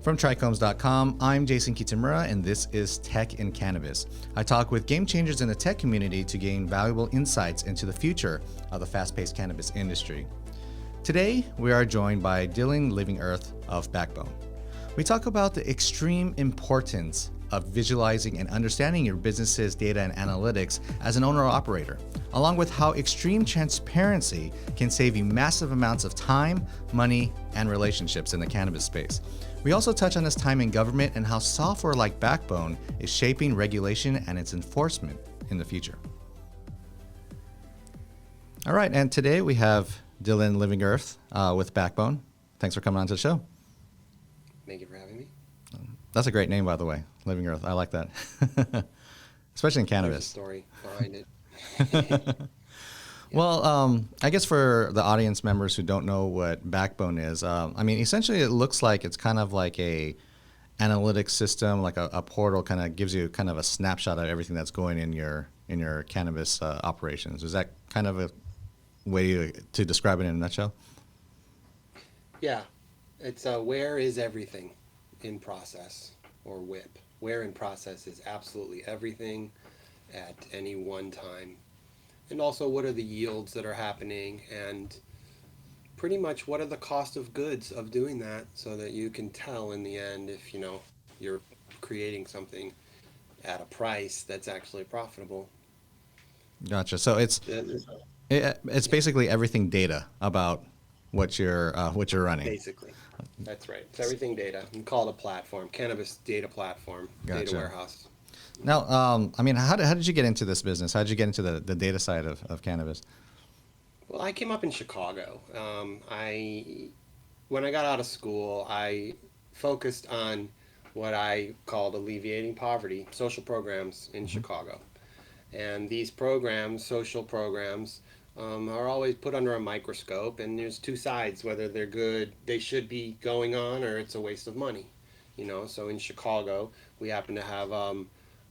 From trichomes.com, I'm Jason Kitamura, and this is Tech in Cannabis. I talk with game changers in the tech community to gain valuable insights into the future of the fast-paced cannabis industry. Today, we are joined by Dylan Livingearth of Backbone. We talk about the extreme importance of visualizing and understanding your business's data and analytics as an owner or operator, along with how extreme transparency can save you massive amounts of time, money, and relationships in the cannabis space. We also touch on this time in government and how software like Backbone is shaping regulation and its enforcement in the future. All right, and today we have Dylan Livingearth with Backbone. Thanks for coming on to the show. Thank you for having me. That's a great name, by the way, Livingearth. I like that, especially in cannabis. There's a story behind it. Yeah. Well, I guess for the audience members who don't know what Backbone is, I mean, essentially it looks like it's kind of like a analytics system, like a portal, kind of gives you kind of a snapshot of everything that's going in your cannabis operations. Is that kind of a way to describe it in a nutshell? Yeah, it's where is everything in process, or WIP. Where in process is absolutely everything at any one time. And also what are the yields that are happening, and pretty much what are the cost of goods of doing that, so that you can tell in the end if you're creating something at a price that's actually profitable. Gotcha. So it's basically everything data about what you're running. Basically, that's right. It's everything data. We call it a platform, Cannabis Data Platform, Gotcha. Data Warehouse. Now, I mean, how did you get into this business? How did you get into the data side of cannabis? Well, I came up in Chicago. When I got out of school, I focused on what I called alleviating poverty, social programs in Chicago. And these programs, social programs, are always put under a microscope, and there's two sides, whether they're good, they should be going on, or it's a waste of money. So in Chicago, we happen to have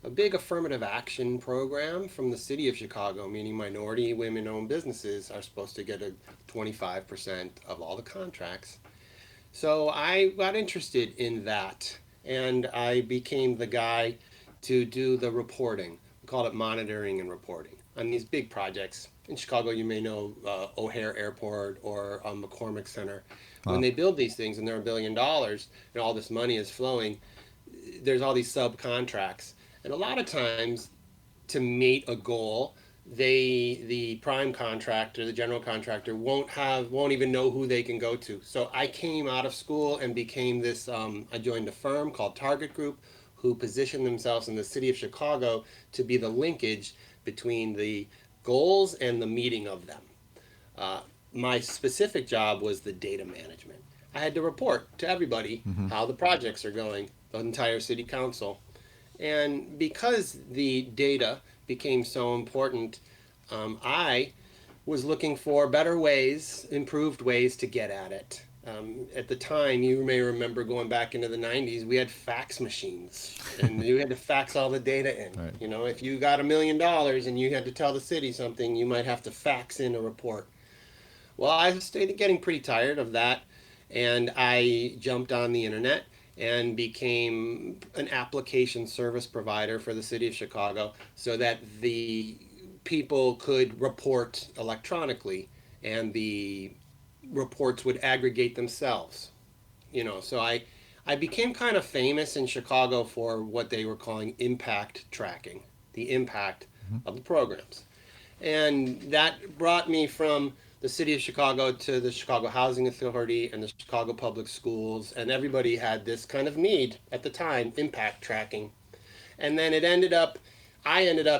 a big affirmative action program from the city of Chicago, meaning minority women-owned businesses are supposed to get a 25% of all the contracts. So I got interested in that, and I became the guy to do the reporting. We call it monitoring and reporting on these big projects. In Chicago, you may know O'Hare Airport or McCormick Center. When they build these things and they're $1 billion and all this money is flowing, there's all these subcontracts. And a lot of times, to meet a goal, the prime contractor, the general contractor, won't even know who they can go to. So I came out of school and became this. I joined a firm called Target Group, who positioned themselves in the city of Chicago to be the linkage between the goals and the meeting of them. My specific job was the data management. I had to report to everybody how the projects are going, the entire city council. And because the data became so important, I was looking for better ways, improved ways to get at it. At the time, you may remember going back into the 90s, we had fax machines, and you had to fax all the data in. Right. If you got $1 million and you had to tell the city something, you might have to fax in a report. Well, I started getting pretty tired of that, and I jumped on the internet and became an application service provider for the city of Chicago, so that the people could report electronically and the reports would aggregate themselves. So I became kind of famous in Chicago for what they were calling impact tracking, the impact of the programs. And that brought me from the city of Chicago to the Chicago Housing Authority and the Chicago Public Schools, and everybody had this kind of need at the time, impact tracking. And then I ended up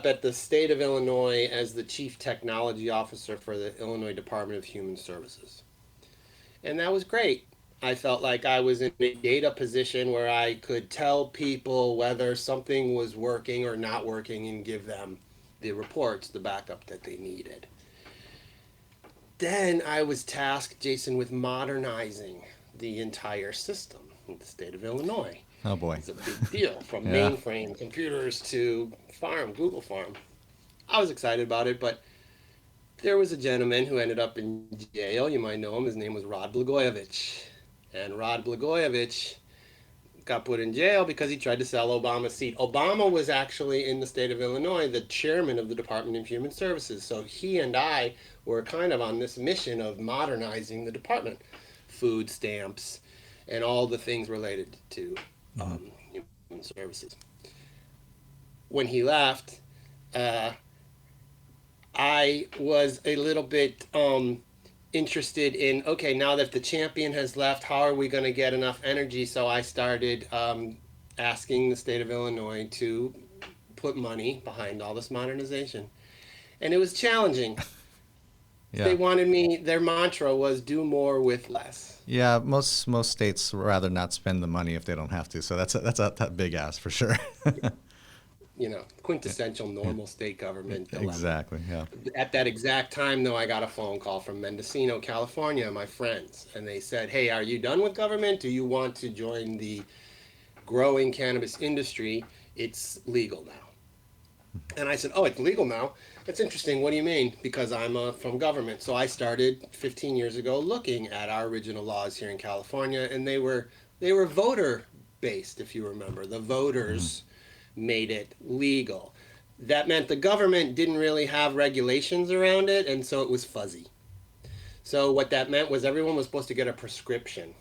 at the state of Illinois as the Chief Technology Officer for the Illinois Department of Human Services. And that was great. I felt like I was in a data position where I could tell people whether something was working or not working and give them the reports, the backup that they needed. Then I was tasked, Jason, with modernizing the entire system in the state of Illinois. Oh boy. It's a big deal, from mainframe computers to Google Farm. I was excited about it, but there was a gentleman who ended up in jail. You might know him. His name was Rod Blagojevich. And Rod Blagojevich got put in jail because he tried to sell Obama's seat. Obama was actually in the state of Illinois the chairman of the Department of Human Services. So he and I were kind of on this mission of modernizing the department, food stamps, and all the things related to human services. When he left, uh, I was a little bit interested in, okay, now that the champion has left, how are we going to get enough energy? So I started asking the state of Illinois to put money behind all this modernization. And it was challenging. They Yeah. wanted me, their mantra was do more with less. Yeah, most states rather not spend the money if they don't have to. So that's a big ask for sure. You know, quintessential normal state government dilemma. Exactly. Yeah. At that exact time, though, I got a phone call from Mendocino, California, my friends, and they said, "Hey, are you done with government? Do you want to join the growing cannabis industry? It's legal now." And I said, "Oh, it's legal now? That's interesting. What do you mean?" Because I'm from government. So I started 15 years ago looking at our original laws here in California, and they were voter based, if you remember. The voters made it legal. That meant the government didn't really have regulations around it, and so it was fuzzy. So what that meant was everyone was supposed to get a prescription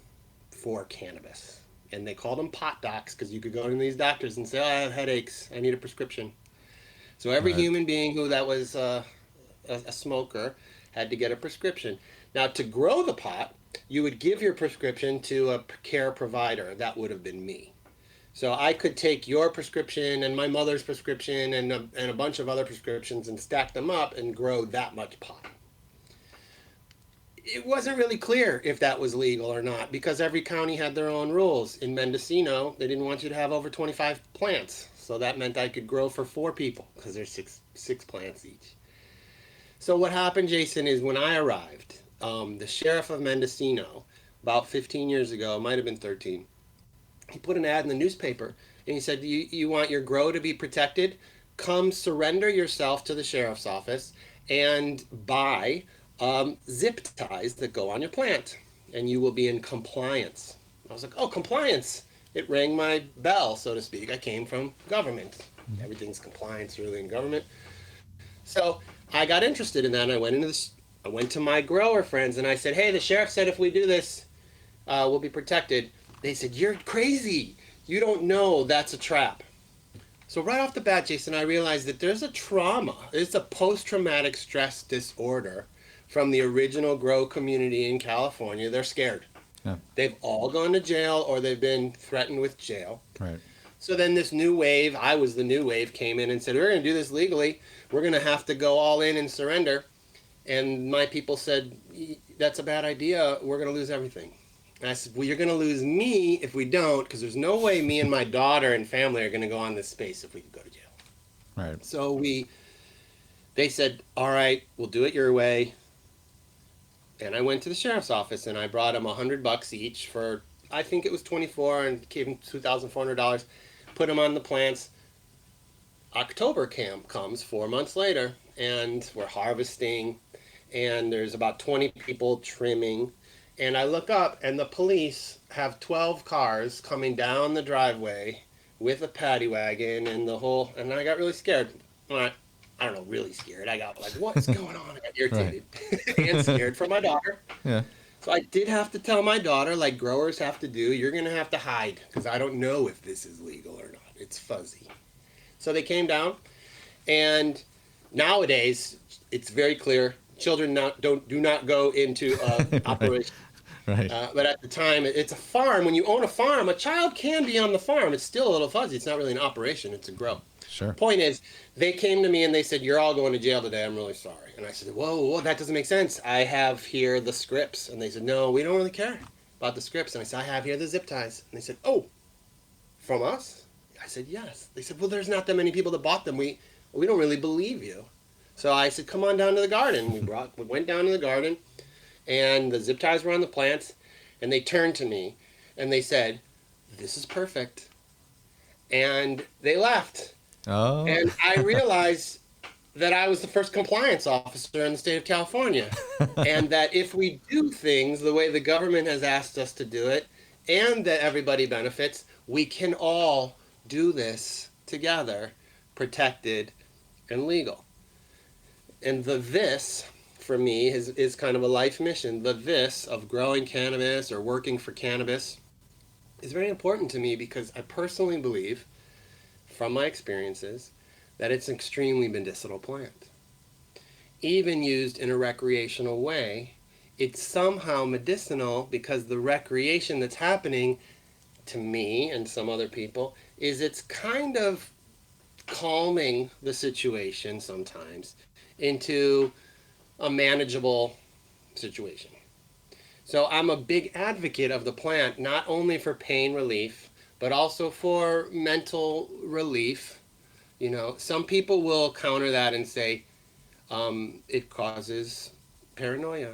for cannabis. And they called them pot docs because you could go to these doctors and say, "Oh, I have headaches. I need a prescription." So every Right. human being who that was a smoker had to get a prescription. Now, to grow the pot, you would give your prescription to a care provider. That would have been me. So I could take your prescription and my mother's prescription and a bunch of other prescriptions and stack them up and grow that much pot. It wasn't really clear if that was legal or not because every county had their own rules. In Mendocino, they didn't want you to have over 25 plants. So that meant I could grow for 4 people because there's six plants each. So what happened, Jason, is when I arrived, the sheriff of Mendocino, about 15 years ago, it might have been 13, he put an ad in the newspaper and he said, you want your grow to be protected? Come surrender yourself to the sheriff's office and buy zip ties that go on your plant and you will be in compliance. I was like, oh, compliance. It rang my bell, so to speak. I came from government. Everything's compliance really in government. So I got interested in that and I went into this. I went to my grower friends and I said, hey, the sheriff said if we do this, we'll be protected. They said, you're crazy. You don't know that's a trap. So right off the bat, Jason, I realized that there's a trauma. It's a post-traumatic stress disorder from the original grow community in California. They're scared. Yeah. They've all gone to jail or they've been threatened with jail. Right. So then this new wave, I was the new wave, came in and said, we're going to do this legally. We're going to have to go all in and surrender. And my people said, that's a bad idea. We're going to lose everything. And I said, well, you're going to lose me if we don't, because there's no way me and my daughter and family are going to go on this space if we could go to jail. Right. So they said, all right, we'll do it your way. And I went to the sheriff's office and I brought them $100 each for, I think it was 24 and gave them $2,400, put them on the plants. October camp comes 4 months later and we're harvesting and there's about 20 people trimming. And I look up and the police have 12 cars coming down the driveway with a paddy wagon and the whole, and I got really scared. I don't know, really scared. I got like, what's going on? I got irritated and scared for my daughter. Yeah. So I did have to tell my daughter, like growers have to do, you're going to have to hide because I don't know if this is legal or not. It's fuzzy. So they came down and nowadays it's very clear children do not go into operation. Right. But at the time, it's a farm. When you own a farm, a child can be on the farm. It's still a little fuzzy. It's not really an operation. It's a grow. Sure. Point is, they came to me and they said, you're all going to jail today. I'm really sorry. And I said, whoa, that doesn't make sense. I have here the scripts. And they said, no, we don't really care about the scripts. And I said, I have here the zip ties. And they said, oh, from us? I said, yes. They said, well, there's not that many people that bought them. We don't really believe you. So I said, come on down to the garden. We went down to the garden. And the zip ties were on the plants, and they turned to me, and they said, this is perfect. And they left. Oh. And I realized that I was the first compliance officer in the state of California, and that if we do things the way the government has asked us to do it, and that everybody benefits, we can all do this together, protected and legal. And the this for me is kind of a life mission. The this of growing cannabis or working for cannabis is very important to me because I personally believe, from my experiences, that it's an extremely medicinal plant. Even used in a recreational way, it's somehow medicinal because the recreation that's happening to me and some other people is it's kind of calming the situation sometimes into a manageable situation. So I'm a big advocate of the plant, not only for pain relief, but also for mental relief. You know, some people will counter that and say it causes paranoia.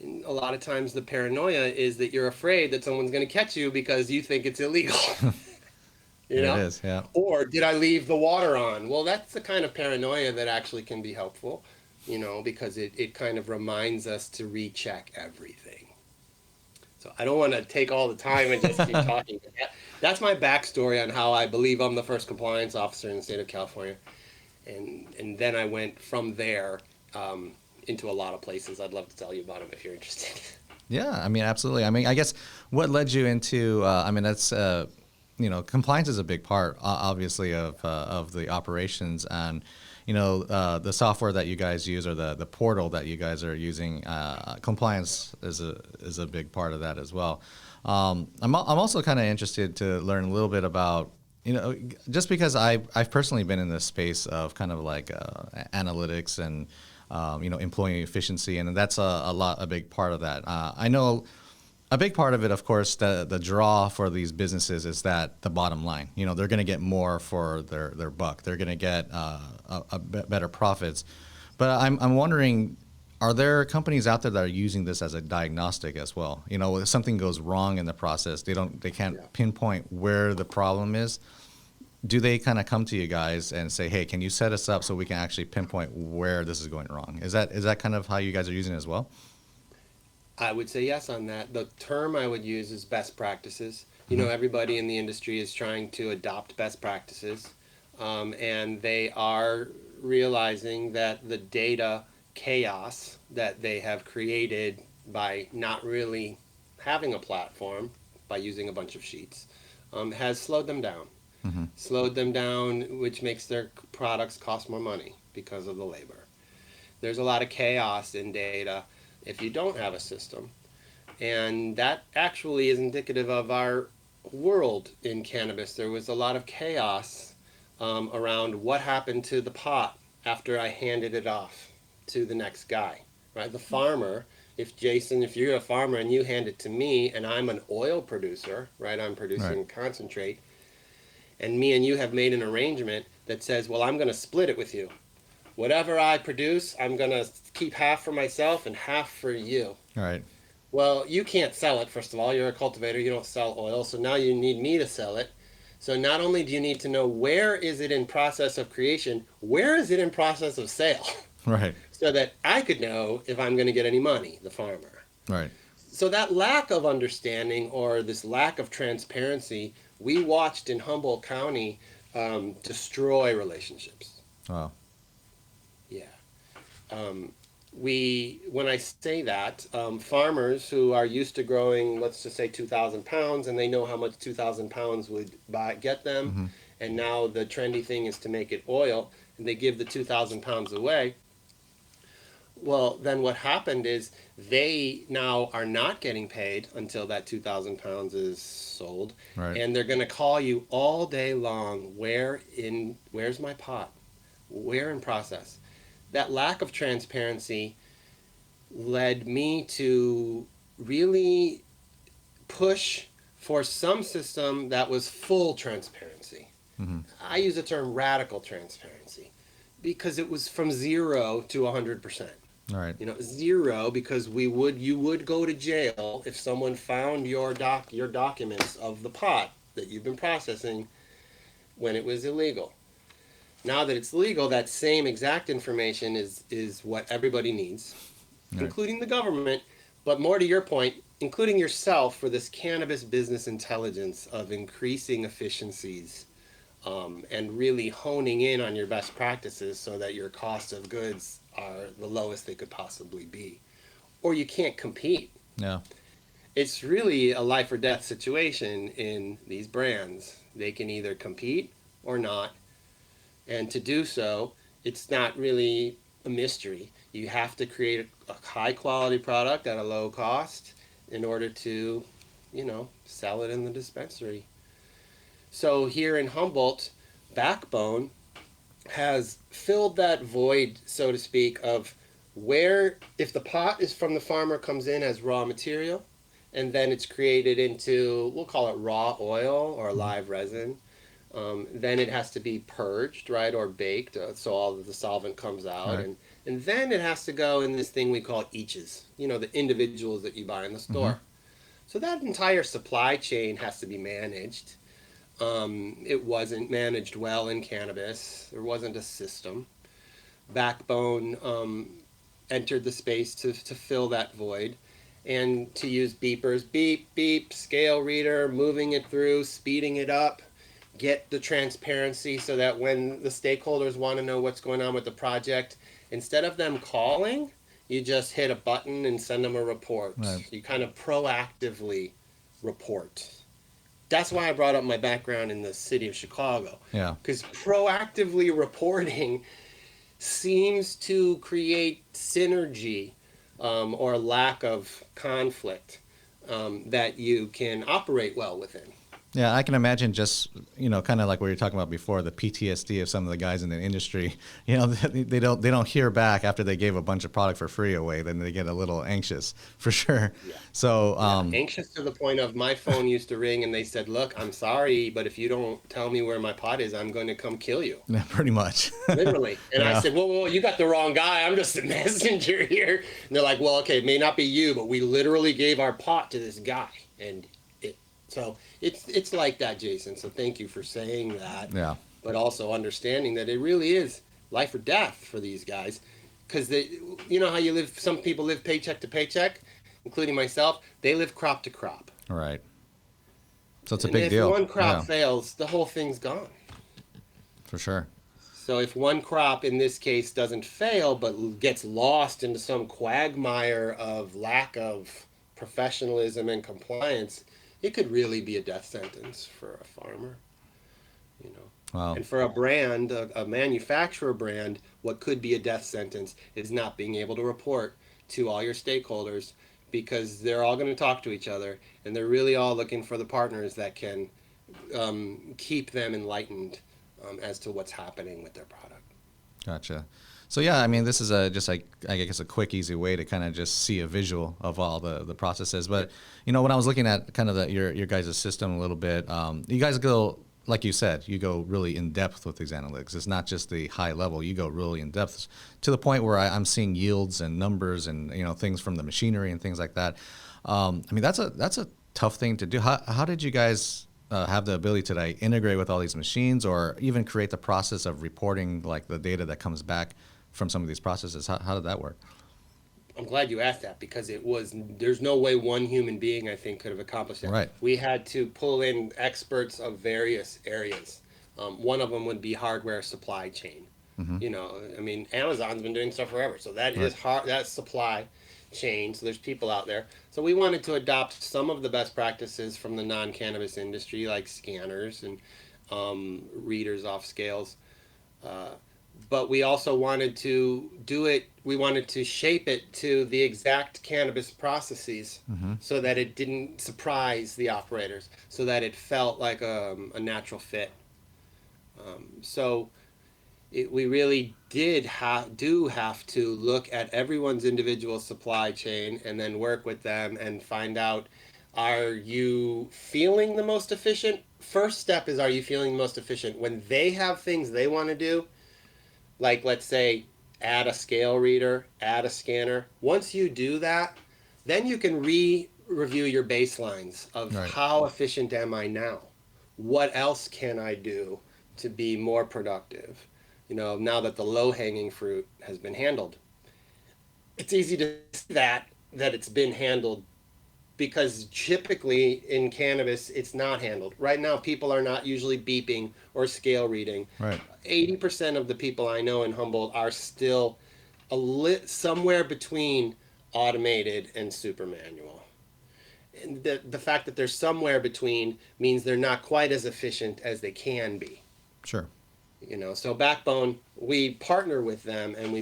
And a lot of times the paranoia is that you're afraid that someone's going to catch you because you think it's illegal. You It know? is, yeah. Or did I leave the water on? Well, that's the kind of paranoia that actually can be helpful, you know, because it kind of reminds us to recheck everything. So I don't want to take all the time and just keep talking. That's my backstory on how I believe I'm the first compliance officer in the state of California. And then I went from there into a lot of places. I'd love to tell you about them if you're interested. Yeah, I mean, absolutely. I mean, I guess what led you into, I mean, that's, you know, compliance is a big part, obviously, of the operations. And, you know, the software that you guys use or the portal that you guys are using, compliance is a big part of that as well. I'm also kind of interested to learn a little bit about, you know, just because I've personally been in this space of kind of like analytics and you know, employee efficiency, and that's a big part of that. I know a big part of it, of course, the draw for these businesses is that the bottom line. You know, they're going to get more for their buck. They're going to get better profits. But I'm wondering, are there companies out there that are using this as a diagnostic as well? You know, if something goes wrong in the process, they can't pinpoint where the problem is. Do they kind of come to you guys and say, hey, can you set us up so we can actually pinpoint where this is going wrong? Is that kind of how you guys are using it as well? I would say yes on that. The term I would use is best practices. You know, everybody in the industry is trying to adopt best practices, and they are realizing that the data chaos that they have created by not really having a platform, by using a bunch of sheets, has slowed them down. Slowed them down, which makes their products cost more money because of the labor. There's a lot of chaos in data if you don't have a system. And that actually is indicative of our world in cannabis. There was a lot of chaos around what happened to the pot after I handed it off to the next guy, right? The farmer, if you're a farmer and you hand it to me and I'm an oil producer, right? I'm producing concentrate, and me and you have made an arrangement that says, well, I'm going to split it with you. Whatever I produce, I'm going to keep half for myself and half for you. All right. Well, you can't sell it, first of all. You're a cultivator. You don't sell oil. So now you need me to sell it. So not only do you need to know where is it in process of creation, where is it in process of sale? Right. So that I could know if I'm going to get any money, the farmer. Right. So that lack of understanding or this lack of transparency, we watched in Humboldt County destroy relationships. Wow. Yeah. When I say that, farmers who are used to growing, let's just say 2,000 pounds, and they know how much 2,000 pounds would get them, and now the trendy thing is to make it oil, and they give the 2,000 pounds away. Well, then what happened is they now are not getting paid until that 2,000 pounds is sold. Right. And they're going to call you all day long, where's my pot? Where in process? That lack of transparency led me to really push for some system that was full transparency. I use the term radical transparency because it was from 0 to 100%. All right. You know, 0 because you would go to jail if someone found your documents of the pot that you've been processing when it was illegal. Now that it's legal, that same exact information is what everybody needs, including the government. But more to your point, including yourself, for this cannabis business intelligence of increasing efficiencies, and really honing in on your best practices so that your cost of goods are the lowest they could possibly be, or you can't compete. Yeah. It's really a life or death situation in these brands. They can either compete or not, and to do so, it's not really a mystery. You have to create a high quality product at a low cost in order to, sell it in the dispensary. So here in Humboldt, Backbone has filled that void, so to speak, of where, if the pot is from the farmer, comes in as raw material, and then it's created into, we'll call it raw oil or Mhm. live resin. Then it has to be purged, right, or baked, so all of the solvent comes All out, right. and then it has to go in this thing we call eaches, the individuals that you buy in the Mm-hmm. store. So that entire supply chain has to be managed. It wasn't managed well in cannabis. There wasn't a system. Backbone entered the space to fill that void and to use beepers, beep, beep, scale reader, moving it through, speeding it up, get the transparency so that when the stakeholders want to know what's going on with the project, instead of them calling, you just hit a button and send them a report. Right. You kind of proactively report. That's why I brought up my background in the city of Chicago, Yeah. because proactively reporting seems to create synergy, or lack of conflict, that you can operate well within. Yeah, I can imagine just, kind of like what you're talking about before, the PTSD of some of the guys in the industry. They don't hear back after they gave a bunch of product for free away, then they get a little anxious for sure. Yeah. So, Yeah, anxious to the point of my phone used to ring and they said, "Look, I'm sorry, but if you don't tell me where my pot is, I'm going to come kill you." yeah, pretty much. Literally. And I Yeah. said, "Whoa, whoa, you got the wrong guy. I'm just a messenger here." And they're like, "Well, okay, it may not be you, but we literally gave our pot to this guy." And it's like that, Jason. So thank you for saying that, Yeah. but also understanding that it really is life or death for these guys, because you know how you live. Some people live paycheck to paycheck, including myself. They live crop to crop, All right. So it's a and big if deal. one crop Yeah, fails, the whole thing's gone. for sure. So if one crop in this case doesn't fail but gets lost into some quagmire of lack of professionalism and compliance, it could really be a death sentence for a farmer, you know. Wow. And for a brand, a manufacturer brand, what could be a death sentence is not being able to report to all your stakeholders, because they're all going to talk to each other and they're really all looking for the partners that can, keep them enlightened, as to what's happening with their product. Gotcha. So yeah, I mean, this is just like, I guess, a quick, easy way to kind of just see a visual of all the processes. But when I was looking at kind of your guys' system a little bit, you guys go, like you said, you go really in depth with these analytics. It's not just the high level. You go really in depth to the point where I'm seeing yields and numbers and things from the machinery and things like that. I mean, that's a tough thing to do. How did you guys have the ability to like integrate with all these machines, or even create the process of reporting like the data that comes back from some of these processes? How did that work? I'm glad you asked that, because there's no way one human being, I think, could have accomplished that. Right. We had to pull in experts of various areas. One of them would be hardware supply chain. Mm-hmm. I mean, Amazon's been doing stuff forever, so that Right. is hard. That's supply chain. So there's people out there. So we wanted to adopt some of the best practices from the non-cannabis industry, like scanners and, readers off scales. Uh, but we also wanted to do it, we wanted to shape it to the exact cannabis processes Mm-hmm. so that it didn't surprise the operators, so that it felt like a natural fit. So we really do have to look at everyone's individual supply chain and then work with them and find out, are you feeling the most efficient? First step is, are you feeling the most efficient when they have things they want to do, like, let's say, add a scale reader, add a scanner. Once you do that, then you can review your baselines of Right. how efficient am I now? What else can I do to be more productive? Now that the low hanging fruit has been handled, it's easy to see that it's been handled because typically in cannabis it's not handled. Right now people are not usually beeping or scale reading. Right. 80% of the people I know in Humboldt are still somewhere between automated and super manual. And the fact that they're somewhere between means they're not quite as efficient as they can be. Sure. So Backbone, we partner with them and we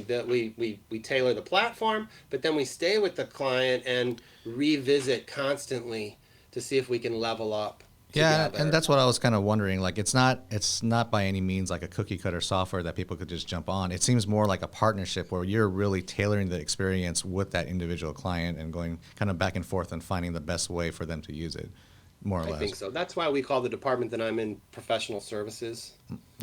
tailor the platform, but then we stay with the client and revisit constantly to see if we can level up Yeah, together. and that's what I was kind of wondering. Like, it's not by any means like a cookie cutter software that people could just jump on. It seems more like a partnership where you're really tailoring the experience with that individual client and going kind of back and forth and finding the best way for them to use it, more or I less. think so. That's why we call the department that I'm in professional services.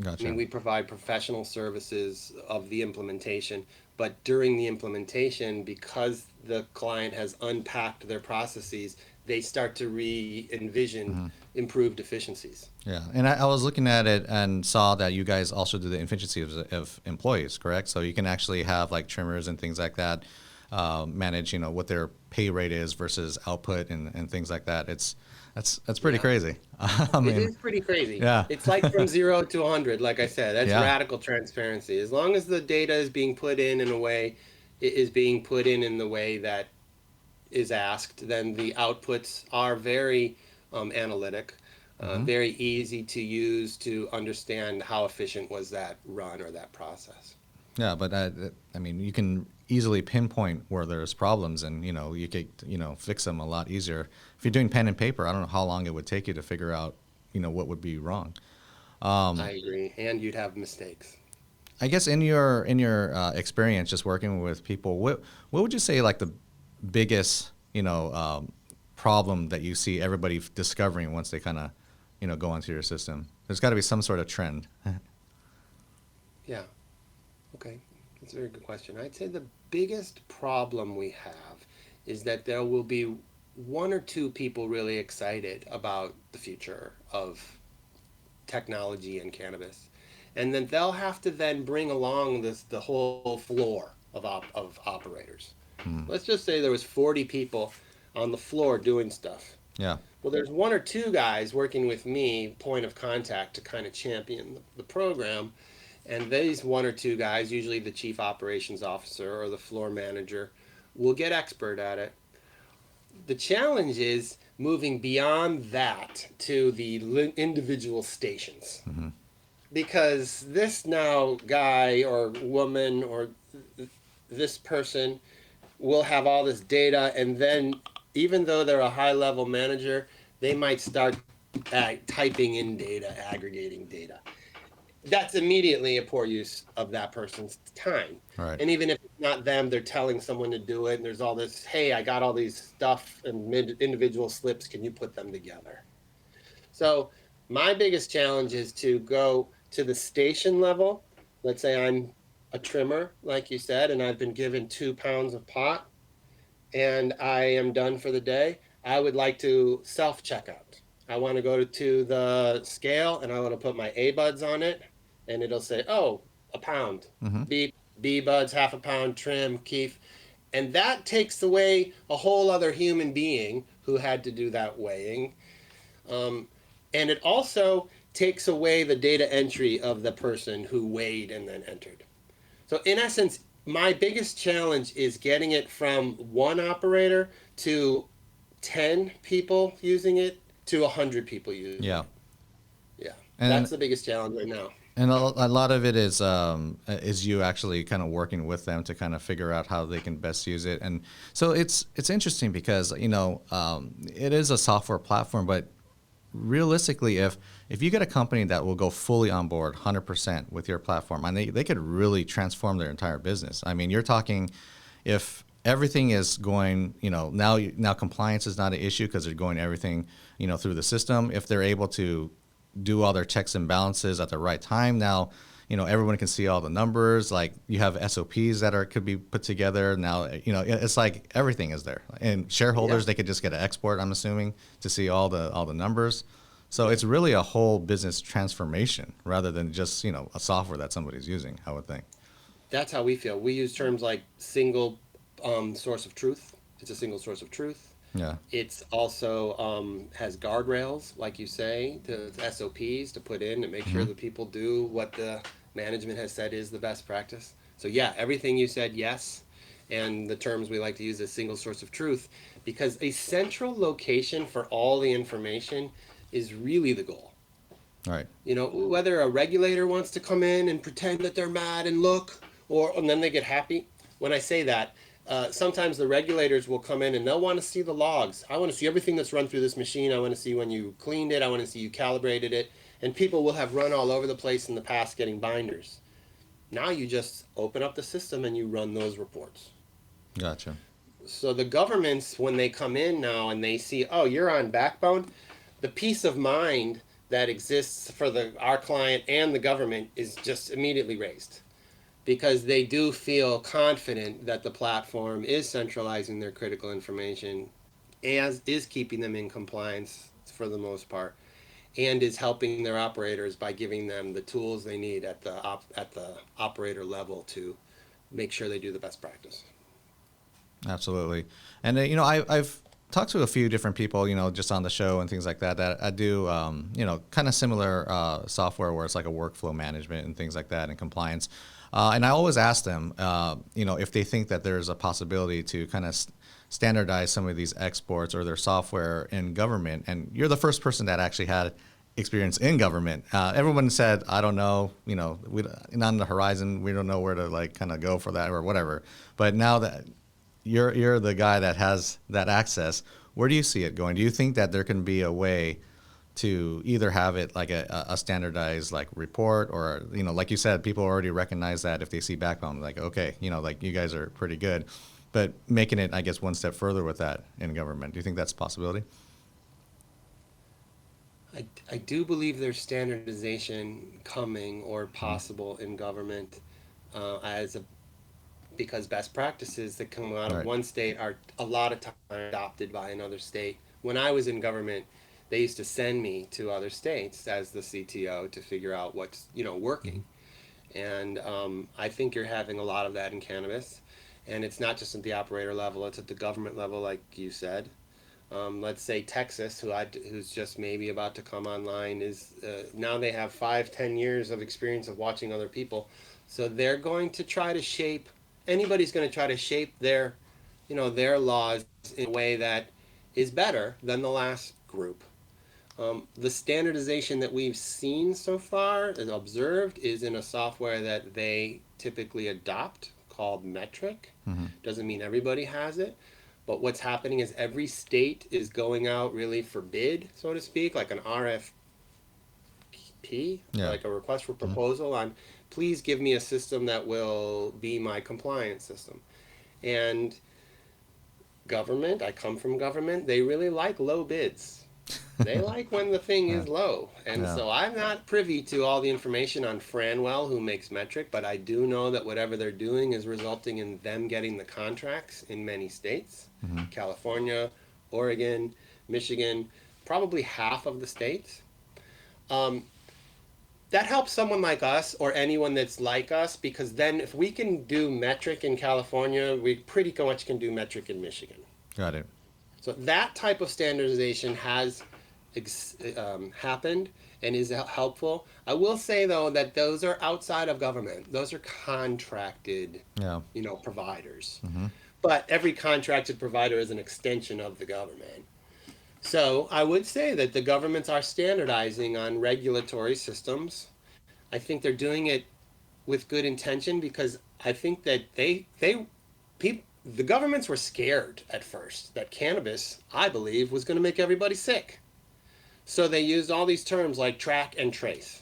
Gotcha. I mean, we provide professional services of the implementation, but during the implementation, because the client has unpacked their processes, they start to re-envision improved efficiencies. Yeah, and I was looking at it and saw that you guys also do the efficiency of employees, correct? So you can actually have like trimmers and things like that manage, what their pay rate is versus output and things like that. That's pretty Yeah. crazy. I It mean, is pretty crazy. yeah, It's like from 0 to 100, like I said. That's yeah, radical transparency. As long as the data is being put in a way, it is being put in the way that is asked, then the outputs are very analytic, very easy to use to understand how efficient was that run or that process. yeah. But I mean, you can easily pinpoint where there's problems, and you could fix them a lot easier. If you're doing pen and paper, I don't know how long it would take you to figure out what would be wrong. I agree. And you'd have mistakes. I guess in your experience just working with people, what would you say like the biggest problem that you see everybody discovering once they kind of go into your system? There's got to be some sort of trend. Yeah. Okay. That's a very good question. I'd say the biggest problem we have is that there will be one or two people really excited about the future of technology and cannabis. And then they'll have to then bring along the whole floor of operators. Let's just say there was 40 people on the floor doing stuff. Yeah. Well, there's one or two guys working with me, point of contact, to kind of champion the program. And these one or two guys, usually the chief operations officer or the floor manager, will get expert at it. The challenge is moving beyond that to the individual stations. Because this now guy or woman or this person will have all this data, and then even though they're a high level manager, they might start typing in data, aggregating data. That's immediately a poor use of that person's time. Right. And even if it's not them, they're telling someone to do it, and there's all this, hey, I got all these stuff and individual slips, can you put them together? So my biggest challenge is to go to the station level. Let's say I'm a trimmer, like you said, and I've been given 2 pounds of pot and I am done for the day. I would like to self-checkout. I want to go to the scale and I want to put my A buds on it, and it'll say, oh, a pound. B buds, half a pound, trim, keef. And that takes away a whole other human being who had to do that weighing. And it also takes away the data entry of the person who weighed and then entered. So in essence, my biggest challenge is getting it from one operator to 10 people using it to 100 people using it. Yeah. Yeah, And that's the biggest challenge right now. And a lot of it is you actually kind of working with them to kind of figure out how they can best use it. And so it's interesting because it is a software platform, but realistically, if you get a company that will go fully on board 100% with your platform, and they could really transform their entire business. I mean, you're talking if everything is going, now compliance is not an issue because they're going everything, through the system. If they're able to do all their checks and balances at the right time, now, everyone can see all the numbers. Like you have SOPs that could be put together. Now, it's like everything is there. And shareholders, they could just get an export, I'm assuming, to see all the numbers. So it's really a whole business transformation rather than just, a software that somebody's using, I would think. That's how we feel. We use terms like single source of truth. It's a single source of truth. Yeah. It's also has guardrails, like you say, to SOPs to put in to make sure Hmm. that people do what the management has said is the best practice. So yeah, everything you said, yes. And the terms we like to use is single source of truth, because a central location for all the information is really the goal. All right. You know, whether a regulator wants to come in and pretend that they're mad and look, or and then they get happy. When I say that, sometimes the regulators will come in and they'll want to see the logs. I want to see everything that's run through this machine. I want to see when you cleaned it. I want to see you calibrated it. And people will have run all over the place in the past getting binders. Now you just open up the system and you run those reports. Gotcha. So the governments, when they come in now and they see, oh, you're on Backbone, the peace of mind that exists for our client and the government is just immediately raised, because they do feel confident that the platform is centralizing their critical information, as is keeping them in compliance for the most part, and is helping their operators by giving them the tools they need at the operator level to make sure they do the best practice. Absolutely. And I've talked to a few different people, just on the show and things like that. That I do, kind of similar software where it's like a workflow management and things like that and compliance. And I always ask them, if they think that there's a possibility to kind of standardize some of these exports or their software in government. And you're the first person that actually had experience in government. Everyone said, I don't know, not on the horizon. We don't know where to like kind of go for that or whatever. But now that you're the guy that has that access, where do you see it going? Do you think that there can be a way to either have it like a standardized like report, or like you said, people already recognize that if they see Backbone, like, okay, like you guys are pretty good, but making it, I guess, one step further with that in government? Do you think that's a possibility? I do believe there's standardization coming or Mm-hmm. possible in government, as a because best practices that come out of Right. one state are a lot of time adopted by another state. When I was in government, they used to send me to other states as the CTO to figure out what's Mm-hmm. working. And I think you're having a lot of that in cannabis, and it's not just at the operator level; it's at the government level, like you said. Let's say Texas, who's just maybe about to come online, is now they have 5, 10 years of experience of watching other people, so they're going to try to shape. Anybody's going to try to shape their laws in a way that is better than the last group. The standardization that we've seen so far and observed is in a software that they typically adopt called Metric. Mm-hmm. Doesn't mean everybody has it, but what's happening is every state is going out really for bid, so to speak, like an RFP, Yeah. like a request for Mm-hmm. proposal on, please give me a system that will be my compliance system. And government, I come from government, they really like low bids. They like when the thing Yeah. is low. And Yeah. so I'm not privy to all the information on Franwell, who makes Metric, but I do know that whatever they're doing is resulting in them getting the contracts in many states: Mm-hmm. California, Oregon, Michigan, probably half of the states. Um, that helps someone like us or anyone that's like us, because then if we can do Metric in California, we pretty much can do Metric in Michigan. Got it. So that type of standardization has happened and is helpful. I will say though that those are outside of government. Those are contracted, Yeah. providers. Mm-hmm. But every contracted provider is an extension of the government. So I would say that the governments are standardizing on regulatory systems. I think they're doing it with good intention, because I think that the governments were scared at first that cannabis, I believe, was going to make everybody sick. So they used all these terms like track and trace.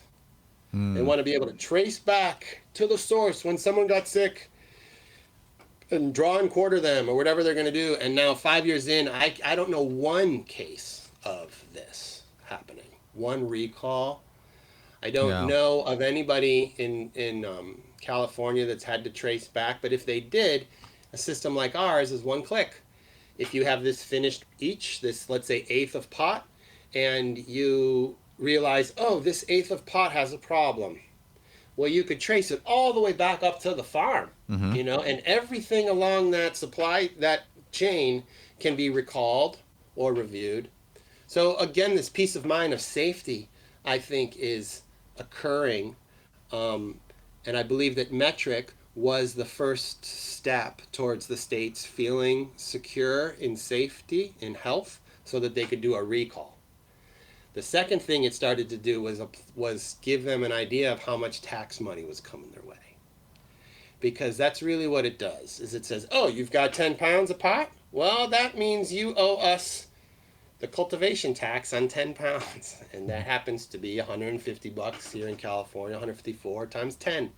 They Mm. want to be able to trace back to the source when someone got sick and draw and quarter them or whatever they're going to do. And now 5 years in, I don't know one case of this happening. One recall. I don't Yeah. know of anybody in California that's had to trace back, but if they did, a system like ours is one click. If you have this finished this, let's say, eighth of pot, and you realize, oh, this eighth of pot has a problem, well, you could trace it all the way back up to the farm, Mm-hmm. and everything along that supply, that chain can be recalled or reviewed. So again, this peace of mind of safety, I think, is occurring, and I believe that metric was the first step towards the states feeling secure in safety, in health, so that they could do a recall. The second thing it started to do was give them an idea of how much tax money was coming their way. Because that's really what it does, is it says, oh, you've got 10 pounds of pot? Well, that means you owe us the cultivation tax on 10 pounds. And that happens to be $150 here in California, 154 times 10.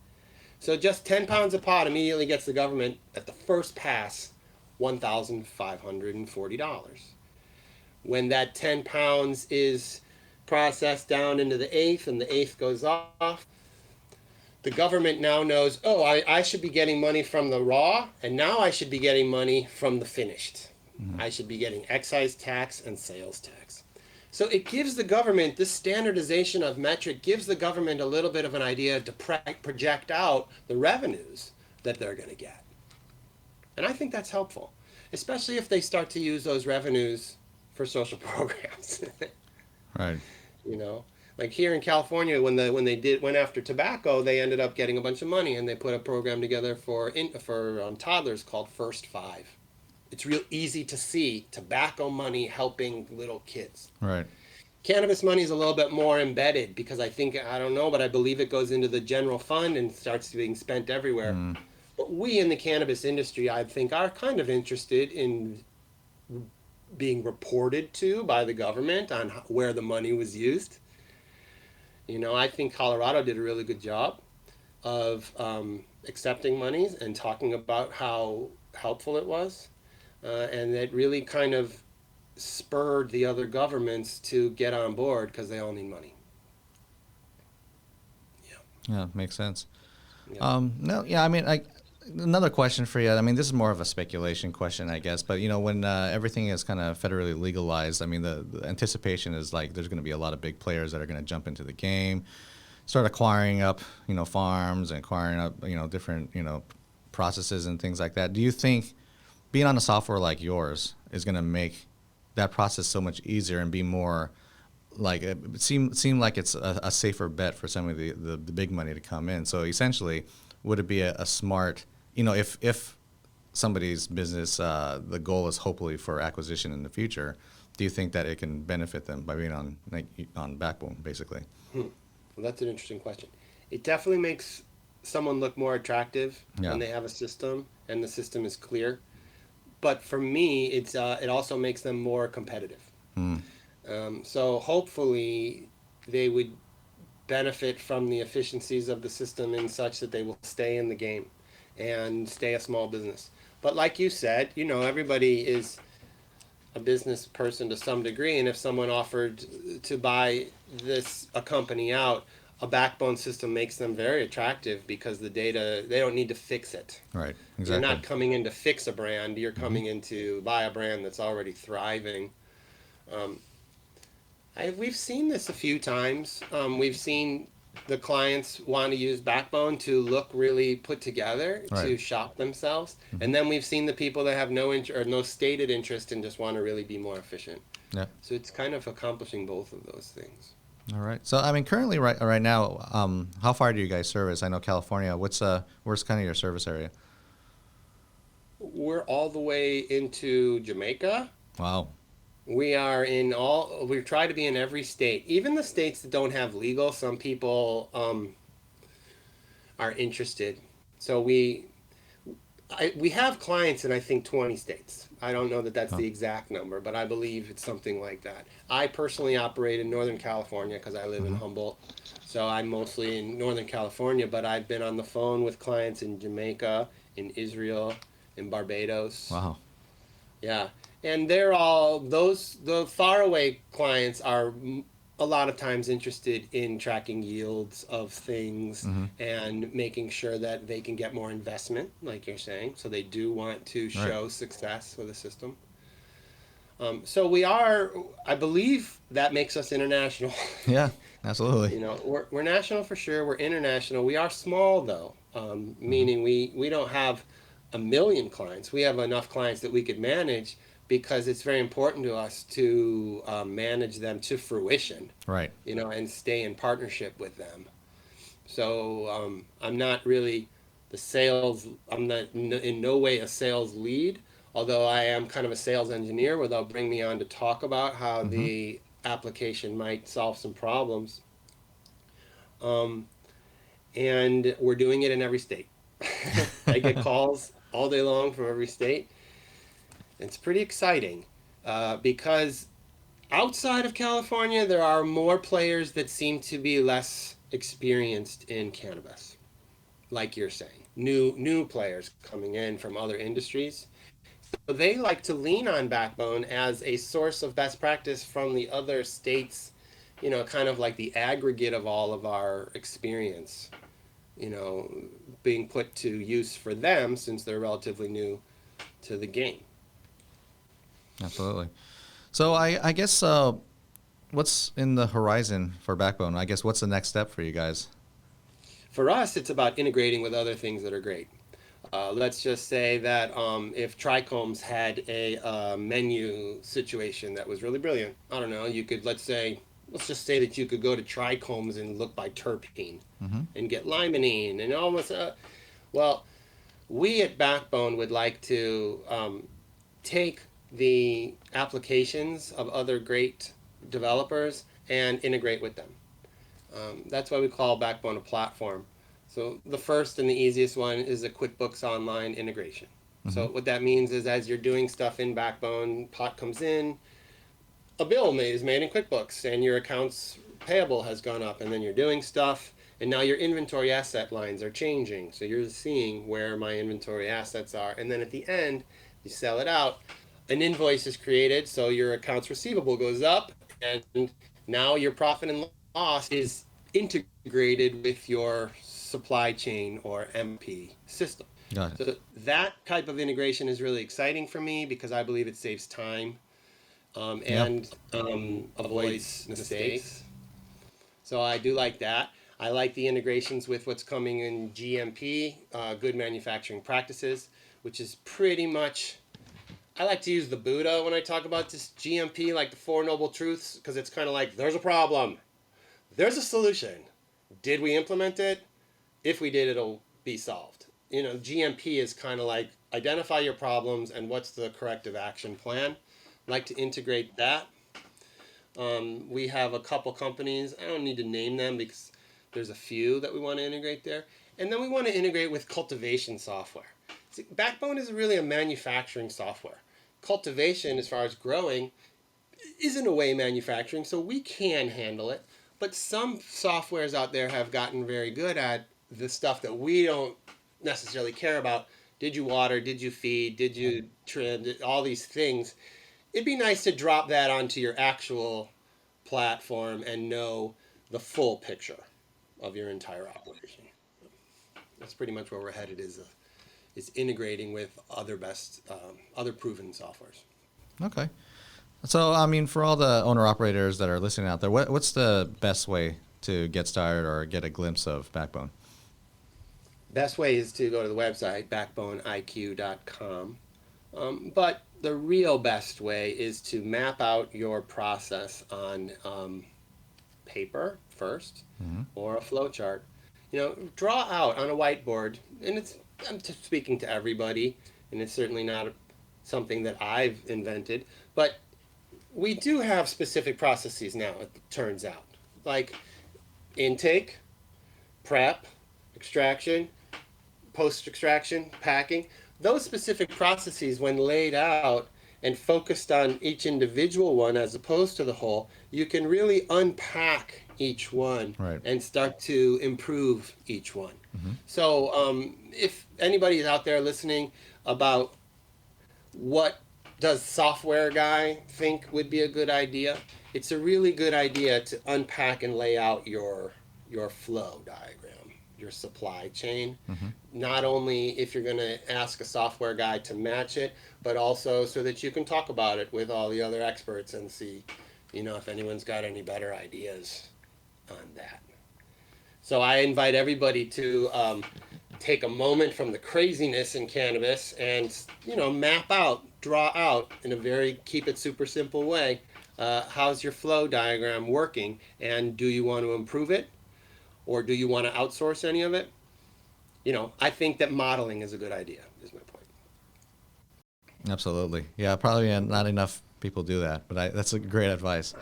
So just 10 pounds of pot immediately gets the government, at the first pass, $1,540. When that 10 pounds is processed down into the eighth and the eighth goes off, the government now knows, oh, I should be getting money from the raw, and now I should be getting money from the finished. I should be getting excise tax and sales tax. So it gives the government, this standardization of metric gives the government a little bit of an idea to project out the revenues that they're going to get. And I think that's helpful, especially if they start to use those revenues for social programs. Right. You know, like here in California, when they went after tobacco, they ended up getting a bunch of money, and they put a program together for toddlers called First Five. It's real easy to see tobacco money helping little kids. Right. Cannabis money is a little bit more embedded because I don't know, but I believe it goes into the general fund and starts being spent everywhere. But we in the cannabis industry, I think, are kind of interested in being reported to by the government on where the money was used. You know, I think Colorado did a really good job of accepting monies and talking about how helpful it was. And it really kind of spurred the other governments to get on board because they all need money. Yeah, makes sense. Yeah. No, yeah, I mean, another question for you. I mean, this is more of a speculation question, I guess. But, you know, when everything is kind of federally legalized, I mean, the anticipation is like there's going to be a lot of big players that are going to jump into the game, start acquiring up, you know, farms and acquiring up, you know, different, you know, processes and things like that. Do you think being on a software like yours is going to make that process so much easier and be more like it seem like it's a safer bet for some of the big money to come in? So essentially, would it be a smart, you know, if somebody's business, the goal is hopefully for acquisition in the future, do you think that it can benefit them by being on Backbone, basically? Well, that's an interesting question. It definitely makes someone look more attractive when they have a system and the system is clear. But for me, it also makes them more competitive. So hopefully they would benefit from the efficiencies of the system in such that they will stay in the game and stay a small business. But like you said, you know, everybody is a business person to some degree, and if someone offered to buy a company out, a Backbone system makes them very attractive because the data, they don't need to fix it. Right, exactly. You're not coming in to fix a brand, you're coming in to buy a brand that's already thriving. We've seen this a few times. We've seen the clients want to use Backbone to look really put together, to shop themselves. And then we've seen the people that have no stated interest and just want to really be more efficient. Yeah. So it's kind of accomplishing both of those things. All right. So I mean, currently, right now, how far do you guys service? I know California. Where's kind of your service area? We're all the way into Jamaica. Wow. We try to be in every state, even the states that don't have legal. Some people are interested. So we have clients in, I think, 20 states. I don't know that that's the exact number, but I believe it's something like that. I personally operate in Northern California because I live in Humboldt. So I'm mostly in Northern California, but I've been on the phone with clients in Jamaica, in Israel, in Barbados. Wow. Yeah. And they're all, the faraway clients are a lot of times interested in tracking yields of things and making sure that they can get more investment, like you're saying. So they do want to show success with the system. So I believe that makes us international. Yeah, absolutely. You know, we're national for sure. We're international. We are small though, meaning we don't have a million clients. We have enough clients that we could manage because it's very important to us to manage them to fruition, Right. and stay in partnership with them. So I'm not really the sales. I'm not in no way a sales lead, although I am kind of a sales engineer where they'll bring me on to talk about how Mm-hmm. the application might solve some problems. Um, and we're doing it in every state. I get calls all day long from every state. It's pretty exciting because outside of California, there are more players that seem to be less experienced in cannabis, like you're saying. New players coming in from other industries. So they like to lean on Backbone as a source of best practice from the other states, kind of like the aggregate of all of our experience, you know, being put to use for them since they're relatively new to the game. Absolutely. So I guess what's in the horizon for Backbone? I guess what's the next step for you guys? For us, it's about integrating with other things that are great. Let's just say that if Trichomes had a menu situation that was really brilliant, I don't know, let's just say that you could go to Trichomes and look by terpene Mm-hmm. and get limonene and almost, well, we at Backbone would like to take the applications of other great developers and integrate with them. That's why we call Backbone a platform. So the first and the easiest one is a QuickBooks Online integration. Mm-hmm. So what that means is as you're doing stuff in Backbone, pot comes in, a bill is made in QuickBooks, and your accounts payable has gone up, and then you're doing stuff, and now your inventory asset lines are changing. So you're seeing where my inventory assets are, and then at the end, you sell it out. An invoice is created, so your accounts receivable goes up, and now your profit and loss is integrated with your supply chain or MP system. Got it. So that type of integration is really exciting for me because I believe it saves time Yeah. and avoids mistakes. So I do like that. I like the integrations with what's coming in GMP, good manufacturing practices, which is pretty much. I like to use the Buddha when I talk about this GMP, like the Four Noble Truths, because it's kind of like there's a problem, there's a solution. Did we implement it? If we did, it'll be solved. GMP is kind of like identify your problems and what's the corrective action plan. Like to integrate that. We have a couple companies. I don't need to name them because there's a few that we want to integrate there. And then we want to integrate with cultivation software. See, Backbone is really a manufacturing software. Cultivation, as far as growing, is in a way manufacturing, so we can handle it. But some softwares out there have gotten very good at the stuff that we don't necessarily care about. Did you water? Did you feed? Did you trim? All these things. It'd be nice to drop that onto your actual platform and know the full picture of your entire operation. That's pretty much where we're headed. Is integrating with other proven softwares. Okay. So I mean, for all the owner operators that are listening out there, what's the best way to get started or get a glimpse of Backbone? Best way is to go to the website backboneiq.com. But the real best way is to map out your process on paper first Mm-hmm. or a flow chart. Draw out on a whiteboard, and I'm speaking to everybody, and it's certainly not something that I've invented, but we do have specific processes now, it turns out. Like intake, prep, extraction, post extraction, packing. Those specific processes, when laid out and focused on each individual one as opposed to the whole, you can really unpack each one Right. and start to improve each one. Mm-hmm. So if anybody is out there listening about what does software guy think would be a good idea, it's a really good idea to unpack and lay out your flow diagram, your supply chain. Mm-hmm. Not only if you're going to ask a software guy to match it, but also so that you can talk about it with all the other experts and see, if anyone's got any better ideas on that. So I invite everybody to take a moment from the craziness in cannabis and, map out, draw out in a very keep it super simple way. How's your flow diagram working, and do you want to improve it, or do you want to outsource any of it? I think that modeling is a good idea, is my point. Absolutely. Yeah, probably not enough people do that, but that's a great advice.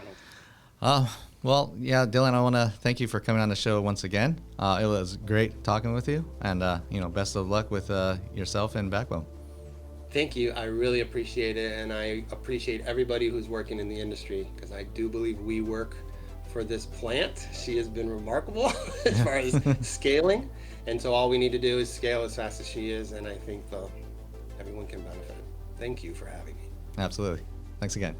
Well, yeah, Dylan, I want to thank you for coming on the show once again. It was great talking with you, and best of luck with yourself and Backbone. Thank you. I really appreciate it, and I appreciate everybody who's working in the industry, because I do believe we work for this plant. She has been remarkable as far as scaling, and so all we need to do is scale as fast as she is, and I think everyone can benefit. Thank you for having me. Absolutely. Thanks again.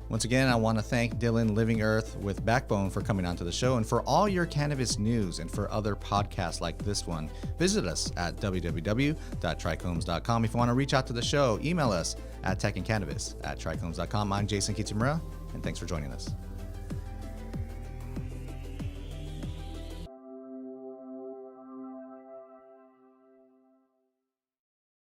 Once again, I want to thank Dylan Livingearth with Backbone for coming onto the show, and for all your cannabis news and for other podcasts like this one, visit us at www.trichomes.com. If you want to reach out to the show, email us at techandcannabis@trichomes.com. I'm Jason Kitamura, and thanks for joining us.